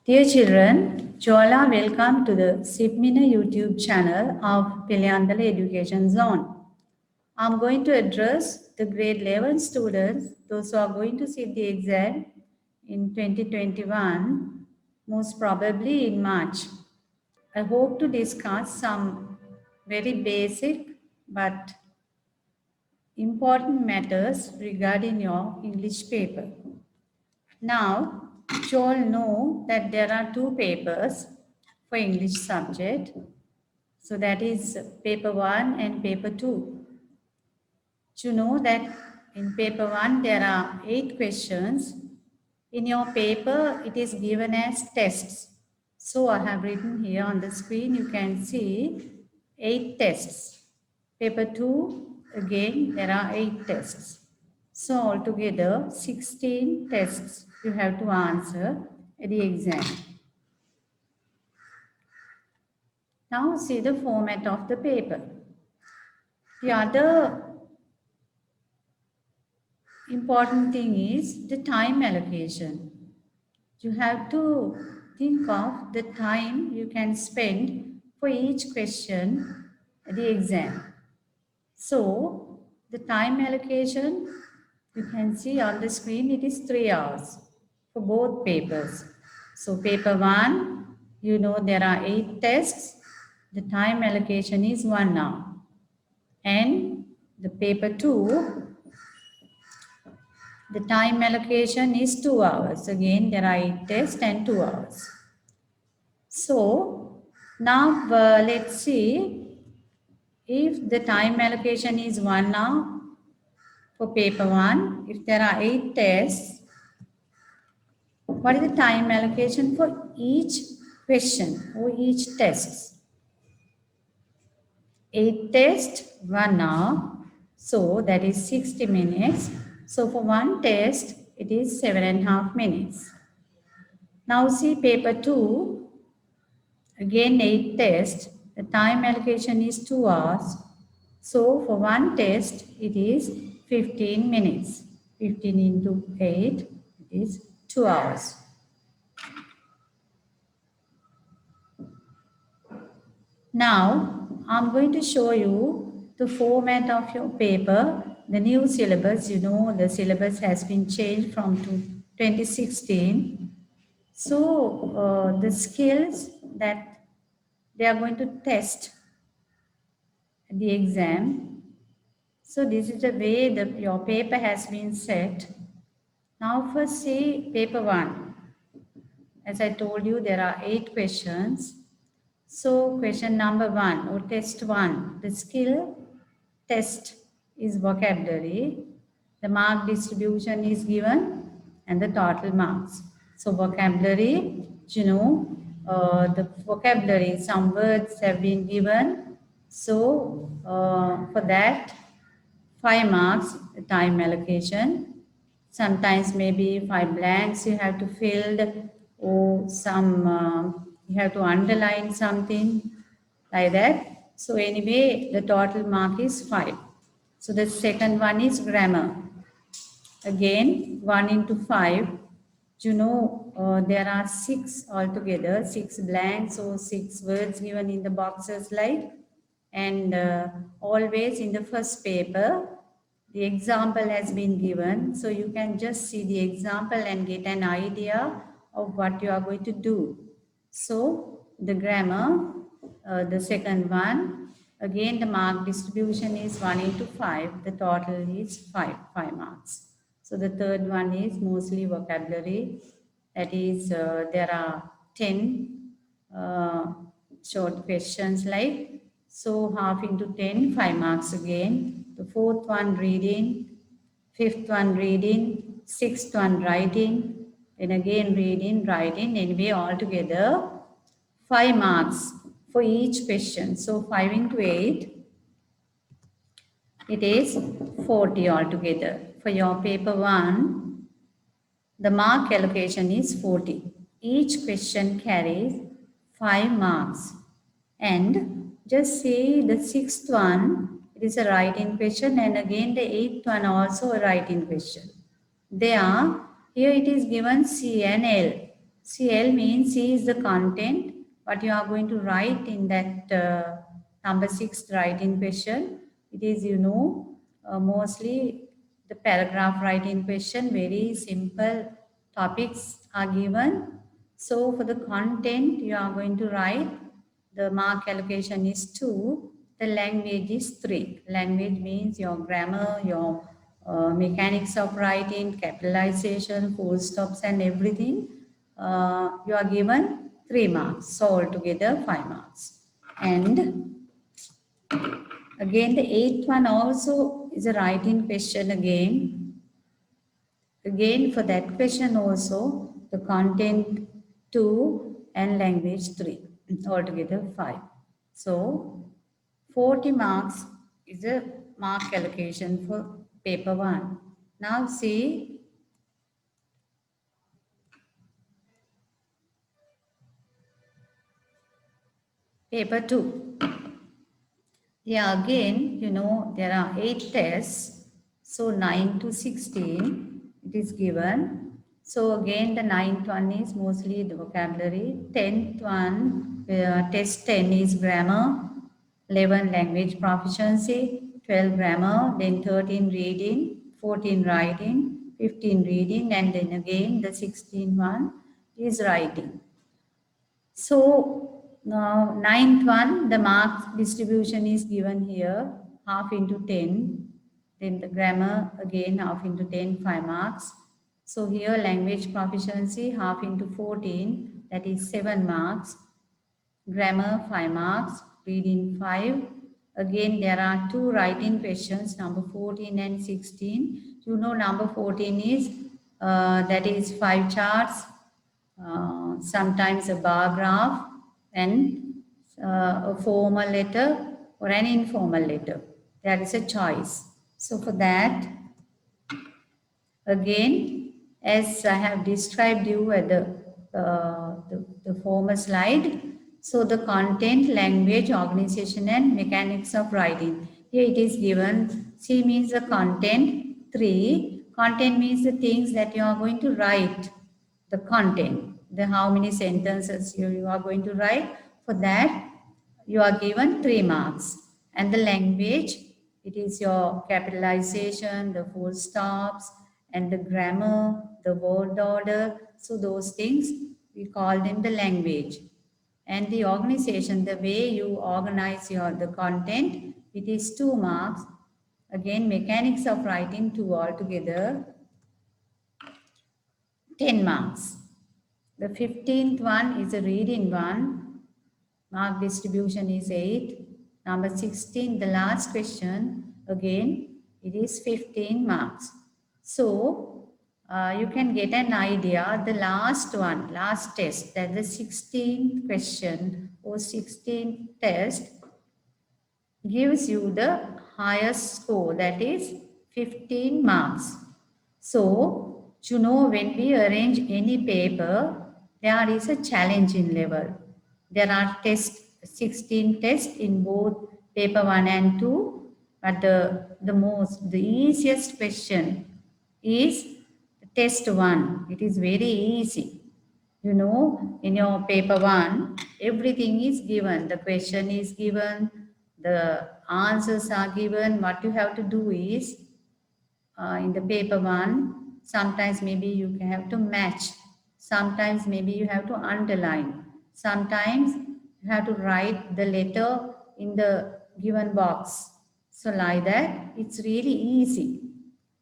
Dear children, Jola, welcome to the Sipmina YouTube channel of Pilyandala Education Zone. I'm going to address the grade 11 students, those who are going to sit the exam in 2021, most probably in March. I hope to discuss some very basic but important matters regarding your English paper. Now, you all know that there are two papers for English subject. So that is paper 1 and paper 2. You know that in paper 1 there are 8 questions. In your paper it is given as tests. So I have written here on the screen, you can see 8 tests. Paper 2, again there are 8 tests. So altogether 16 tests you have to answer at the exam. Now see the format of the paper. The other important thing is the time allocation. You have to think of the time you can spend for each question at the exam. So the time allocation, you can see on the screen, it is 3 hours for both papers. So paper 1, you know there are 8 tests. The time allocation is 1 hour. And the paper 2, the time allocation is 2 hours. Again, there are 8 tests and 2 hours. So now let's see if the time allocation is 1 hour for paper 1. If there are 8 tests, what is the time allocation for each question or each test? 8 tests, 1 hour. So that is 60 minutes. So for one test, it is 7.5 minutes. Now see paper 2, again 8 tests. The time allocation is 2 hours. So for one test, it is 15 minutes. 15 into 8, it is 2 hours. Now, I'm going to show you the format of your paper, the new syllabus. You know, the syllabus has been changed from 2016. So, the skills that they are going to test at the exam. So, this is the way your paper has been set. Now, first see paper 1. As I told you, there are 8 questions. So question number 1 or test 1, the skill test is vocabulary. The mark distribution is given and the total marks. So vocabulary, you know, the vocabulary, some words have been given. So for that, 5 marks, the time allocation. Sometimes maybe 5 blanks you have to fill, or some you have to underline something like that. So anyway, the total mark is 5. So the second one is grammar. Again, 1 into 5. You know, there are 6 altogether, 6 blanks or 6 words given in the boxes like. And always in the first paper, the example has been given. So you can just see the example and get an idea of what you are going to do. So the grammar, the second one, again the mark distribution is 1 into 5. The total is 5 marks. So the third one is mostly vocabulary. That is, there are 10 short questions like. So half into 10, 5 marks again. The fourth one reading, fifth one reading, sixth one writing, then again reading, writing. Anyway, altogether 5 marks for each question. So 5 into 8, it is 40 altogether. For your paper 1, the mark allocation is 40. Each question carries 5 marks. And just see the 6th one, it is a write-in question, and again the 8th one also a write-in question. Here it is given C and L. CL means C is the content, what you are going to write in that number 6 writing question. It is, mostly the paragraph writing question, very simple topics are given. So for the content, you are going to write, the mark allocation is 2, the language is 3. Language means your grammar, your mechanics of writing, capitalization, full stops and everything. You are given 3 marks. So altogether 5 marks. And again the 8th one also is a writing question again. Again for that question also the content 2 and language 3. Altogether 5. So 40 marks is a mark allocation for paper 1. Now see paper 2. Yeah, again, there are 8 tests. So 9 to 16 it is given. So again, the ninth one is mostly the vocabulary. 10th one, test 10 is grammar. 11 language proficiency. 12 grammar. Then 13 reading. 14 writing. 15 reading. And then again, the 16th one is writing. So now ninth one, the mark distribution is given here, half into 10. Then the grammar again half into 10, 5 marks. So here language proficiency half into 14, that is 7 marks. Grammar 5 marks, reading 5. Again there are 2 writing questions, number 14 and 16. Number 14 is, that is 5 charts, sometimes a bar graph, and a formal letter or an informal letter. There is a choice. So for that, again, as I have described you at the former slide, so the content, language, organization and mechanics of writing. Here it is given, C means the content, 3, content means the things that you are going to write, the content, the how many sentences you are going to write. For that, you are given 3 marks. And the language, it is your capitalization, the full stops, and the grammar, the word order. So those things, we call them the language. And the organization, the way you organize the content, it is 2 marks. Again, mechanics of writing 2 altogether, 10 marks. The 15th one is a reading one. Mark distribution is 8. Number 16, the last question, again, it is 15 marks. So, you can get an idea, the last one, last test, that the 16th question or 16th test gives you the highest score, that is 15 marks. So, when we arrange any paper, there is a challenging level. There are 16 tests in both paper 1 and 2, but the easiest question is test 1. It is very easy. In your paper 1, everything is given. The question is given, the answers are given. What you have to do is, in the paper 1, sometimes maybe you have to match. Sometimes maybe you have to underline. Sometimes you have to write the letter in the given box. So like that, it's really easy.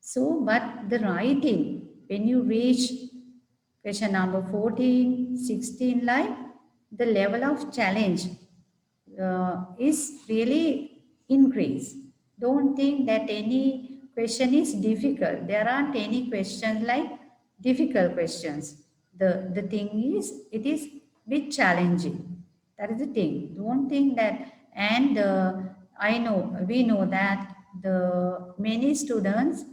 So, but the writing, when you reach question number 14, 16, like the level of challenge is really increased. Don't think that any question is difficult. There aren't any questions like difficult questions. The thing is, it is bit challenging. That is the thing. Don't think that, and we know that the many students,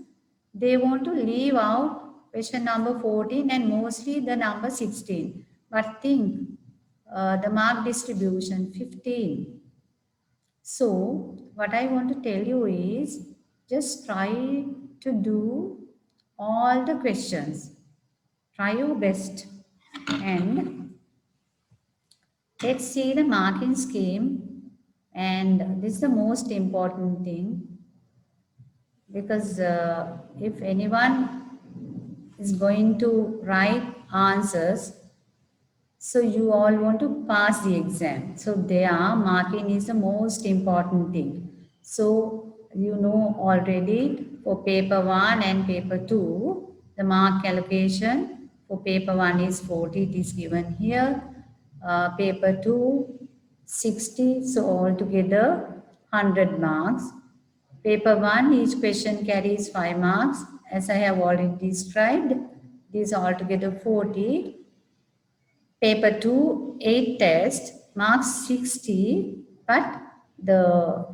they want to leave out question number 14 and mostly the number 16. But think, the mark distribution 15. So what I want to tell you is, just try to do all the questions. Try your best. And let's see the marking scheme. And this is the most important thing because if anyone is going to write answers, so you all want to pass the exam. So there marking is the most important thing. So you know already for paper 1 and paper 2, the mark allocation for paper 1 is 40, it is given here. Paper 2, 60, so altogether 100 marks. Paper 1, each question carries 5 marks. As I have already described, these altogether 40. Paper 2, 8 test, marks 60, but the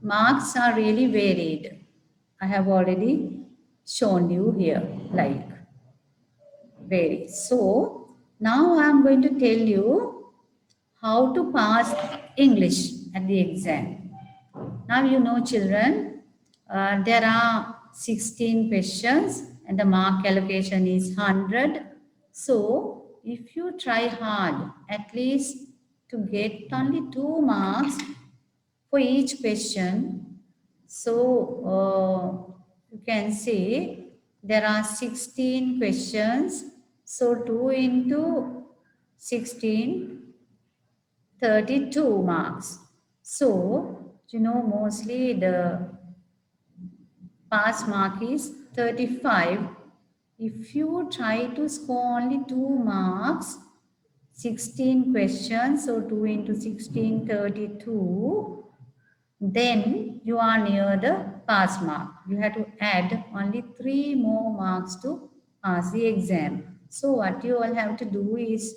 marks are really varied. I have already shown you here, like vary. So, now I am going to tell you how to pass English at the exam. Now you know children, there are 16 questions and the mark allocation is 100. So if you try hard, at least to get only 2 marks for each question, so you can see there are 16 questions. So 2 into 16, 32 marks. So, you know, mostly the pass mark is 35. If you try to score only 2 marks, 16 questions, so 2 into 16, 32, then you are near the pass mark. You have to add only 3 more marks to pass the exam. So what you all have to do is,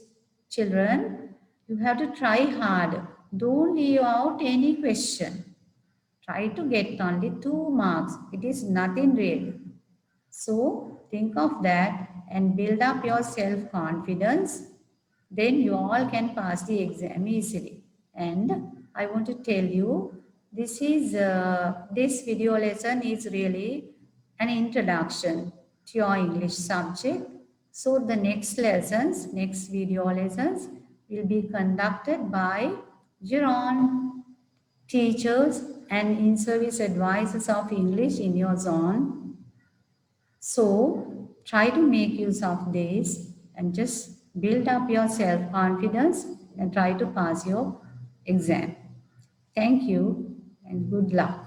children, you have to try hard. Don't leave out any question. Try to get only 2 marks. It is nothing real. So think of that and build up your self-confidence. Then you all can pass the exam easily. And I want to tell you, this video lesson is really an introduction to your English subject. So the next lessons, next video lessons will be conducted by your own teachers and in-service advisors of English in your zone. So try to make use of this and just build up your self-confidence and try to pass your exam. Thank you and good luck.